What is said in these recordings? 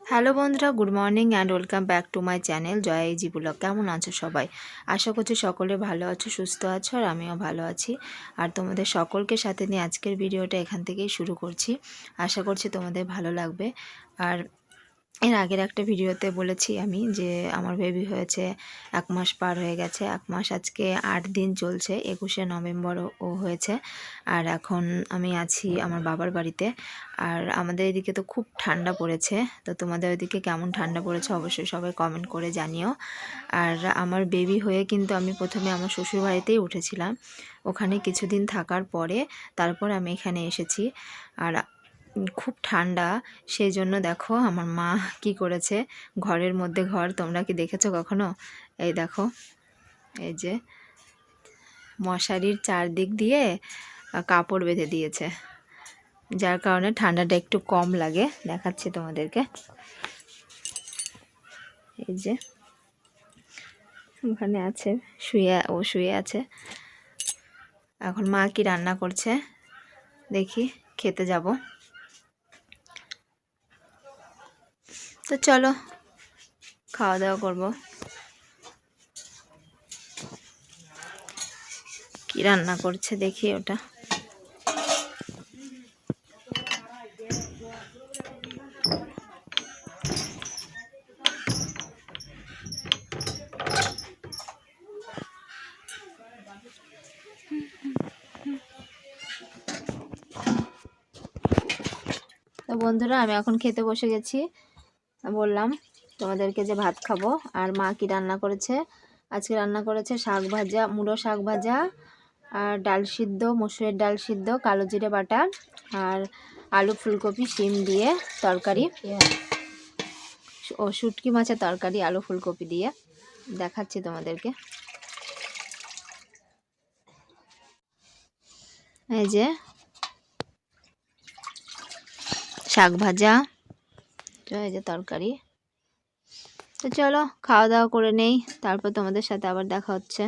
Hello বন্ধুরা, good morning and welcome back to my channel Joya easy blog. কেমন আছো সবাই? আশা করছি সকলে ভালো আছো, সুস্থ আছো, আর আমিও ভালো আছি। আর তোমাদের সকলকে সাথে নিয়ে আজকের ভিডিওটা এখান থেকেই শুরু করছি। আশা করছি তোমাদের ভালো লাগবে। আর এর আগের একটা ভিডিওতে বলেছি আমি যে আমার বেবি হয়েছে 1 মাস পার হয়ে গেছে। 1 মাস আজকে 8 দিন চলছে, 21শে নভেম্বর ও হয়েছে। আর এখন আমি আছি আমার বাবার বাড়িতে। আর আমাদের এদিকে তো খুব ঠান্ডা পড়েছে, তো তোমাদের ওইদিকে কেমন ঠান্ডা পড়েছে অবশ্যই সবাই কমেন্ট করে জানিও। আর আমার বেবি হয়ে কিন্তু আমি প্রথমে আমার শ্বশুর বাড়িতেই উঠেছিলাম। ওখানে কিছুদিন থাকার পরে তারপর আমি এখানে এসেছি। আর খুব ঠান্ডা, সেই জন্য দেখো আমার মা কি করেছে, ঘরের মধ্যে ঘর, তোমরা কি দেখেছো কখনো? এই দেখো, এই যে মশারির চারদিক দিয়ে কাপড় বেঁধে দিয়েছে, যার কারণে ঠান্ডাটা একটু কম লাগে। দেখাচ্ছি তোমাদেরকে, এই যে ওখানে আছে, শুয়ে আছে। এখন মা কি রান্না করছে দেখি, খেতে যাব। তো চলো খাওয়া দাওয়া করবো। কি রান্না করছে দেখি ওটা। তো বন্ধুরা, আমি এখন খেতে বসে গেছি। বললাম তোমাদেরকে যে ভাত খাবো। আর মা কি রান্না করেছে, আজকে রান্না করেছে শাক ভাজা, মূলো শাক ভাজা, আর ডাল সিদ্ধ, মসুরের ডাল সিদ্ধ, কালো জিরে বাটা, আর আলু ফুলকপি শিম দিয়ে তরকারি, ও শুটকি মাছের তরকারি আলু ফুলকপি দিয়ে। দেখাচ্ছি তোমাদেরকে, এই যে শাক ভাজা, এই যে তরকারি। তো চলো খাওয়া দাওয়া করে নেই, তারপর তোমাদের সাথে আবার দেখা হচ্ছে।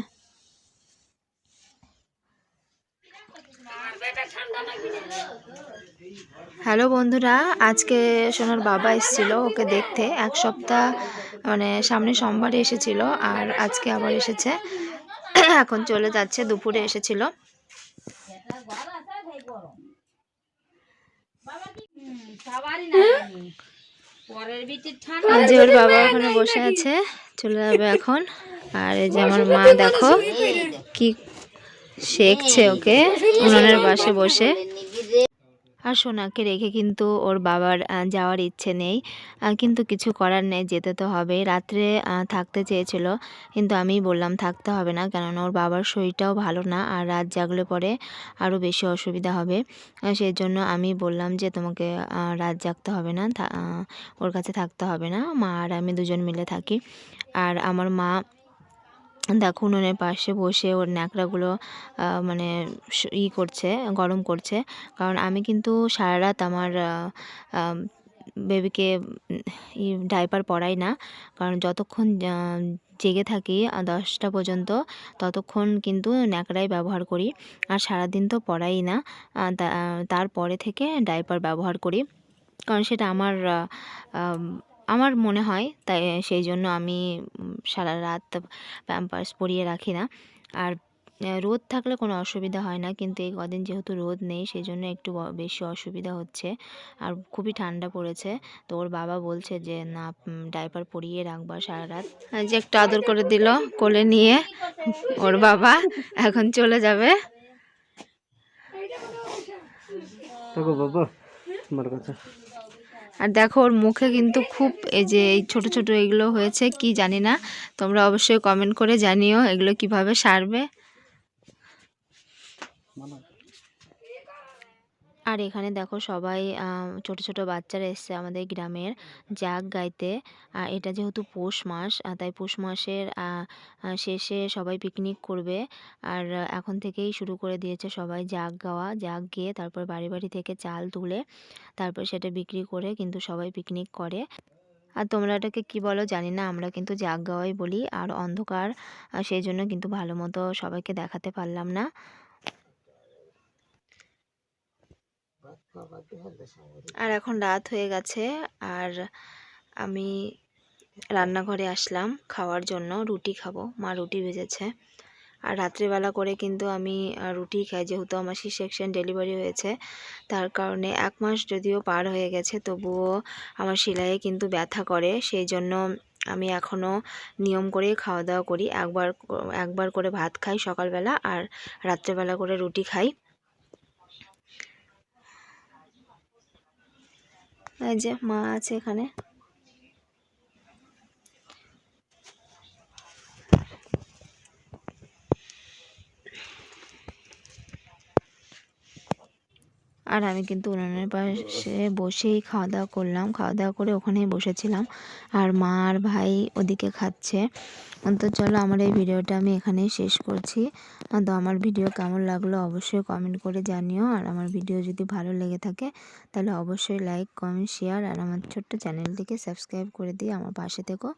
হ্যালো বন্ধুরা, আজকে সোনার বাবা এসেছিল ওকে দেখতে। 1 সপ্তাহ মানে সামনে সোমবারে এসেছিল, আর আজকে আবার এসেছে। এখন চলে যাচ্ছে, দুপুরে এসেছিল। যে ওর বাবা ওখানে বসে আছে, চলে যাবে এখন। আর এই যে আমার মা দেখো কি শেখছে ওকে উনানের পাশে বসে। আর সোনাকে রেখে কিন্তু ওর বাবার যাওয়ার ইচ্ছে নেই, কিন্তু কিছু করার নেই, যেতে তো হবে। রাত্রে থাকতে চেয়েছিল, কিন্তু আমি বললাম থাকতে হবে না, কেননা ওর বাবার শরীরটাও ভালো না, আর রাত জাগলে পরে আরও বেশি অসুবিধা হবে। সেই জন্য আমি বললাম যে তোমাকে রাত জাগতে হবে না, ওর কাছে থাকতে হবে না, মা আর আমি দুজন মিলে থাকি। আর আমার মা দেখো উনুনের পাশে বসে ওর ন্যাকড়াগুলো মানে করছে, গরম করছে। কারণ আমি কিন্তু সারা রাত আমার বেবিকে ডাইপার পরাই না, কারণ যতক্ষণ জেগে থাকি 10টা পর্যন্ত, ততক্ষণ কিন্তু ন্যাকড়াই ব্যবহার করি। আর সারাদিন তো পরাই না, তারপরে থেকে ডাইপার ব্যবহার করি, কারণ সেটা আমার মনে হয়। তাই সেই জন্য আমি সারা রাত প্যাম্পার্স পরিয়ে রাখি না। আর রোদ থাকলে কোনো অসুবিধা হয় না, কিন্তু এই কদিন যেহেতু রোদ নেই, সেই জন্য একটু বেশি অসুবিধা হচ্ছে। আর খুবই ঠান্ডা পড়েছে, তো ওর বাবা বলছে যে না, ডাইপার পরিয়ে রাখবা সারা রাত। যে একটু আদর করে দিল কোলে নিয়ে ওর বাবা, এখন চলে যাবে। আর দেখো ওর মুখে কিন্তু খুব এই যে এই ছোট ছোট এগুলো হয়েছে, কি জানি না, তোমরা অবশ্যই কমেন্ট করে জানিও এগুলো কিভাবে সারবে। আর এখানে দেখো সবাই ছোট ছোট বাচ্চারা এসছে আমাদের গ্রামের জাগ গাইতে। এটা যেহেতু পৌষ মাস, তাই পৌষ মাসের শেষে সবাই পিকনিক করবে। আর এখন থেকেই শুরু করে দিয়েছে সবাই জাগ গাওয়া, জাগ গিয়ে তারপর বাড়ি বাড়ি থেকে চাল তুলে তারপর সেটা বিক্রি করে কিন্তু সবাই পিকনিক করে। আর তোমরা এটাকে কি বলো জানি না, আমরা কিন্তু জাগ গাওয়াই বলি। আর অন্ধকার, সেই জন্য কিন্তু ভালো মতো সবাইকে দেখাতে পারলাম না। আর এখন রাত হয়ে গেছে, আর আমি রান্নাঘরে আসলাম খাওয়ার জন্য, রুটি খাবো, মা রুটি ভেজেছে। আর রাত্রিবেলা করে কিন্তু আমি রুটি খাই, যেহেতু আমার সি সেকশন ডেলিভারি হয়েছে, তার কারণে 1 মাস যদিও পার হয়ে গেছে তবুও আমার সেলাইয়ে কিন্তু ব্যথা করে। সেই জন্য আমি এখনও নিয়ম করে খাওয়া দাওয়া করি, একবার করে ভাত খাই সকালবেলা আর রাত্রেবেলা করে রুটি খাই। এই যে মা আছে এখানে। আর আমি কিন্তু উনুনের পাশে বসেই খাওয়া দাওয়া করলাম, খাওয়া দাওয়া করে ওখানেই বসেছিলাম আর মা আর ভাই ওদিকে খাচ্ছে। তো চলো আমার এই ভিডিওটা আমি এখানেই শেষ করছি। তো আমার ভিডিও কেমন লাগলো অবশ্যই কমেন্ট করে জানিও, আর আমার ভিডিও যদি ভালো লেগে থাকে তাহলে অবশ্যই লাইক কমেন্ট শেয়ার আর আমার ছোট্ট চ্যানেলটিকে সাবস্ক্রাইব করে দিয়ে আমার পাশে থেকো।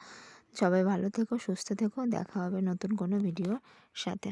সবাই ভালো থেকো, সুস্থ থেকো, দেখা হবে নতুন কোনো ভিডিওর সাথে।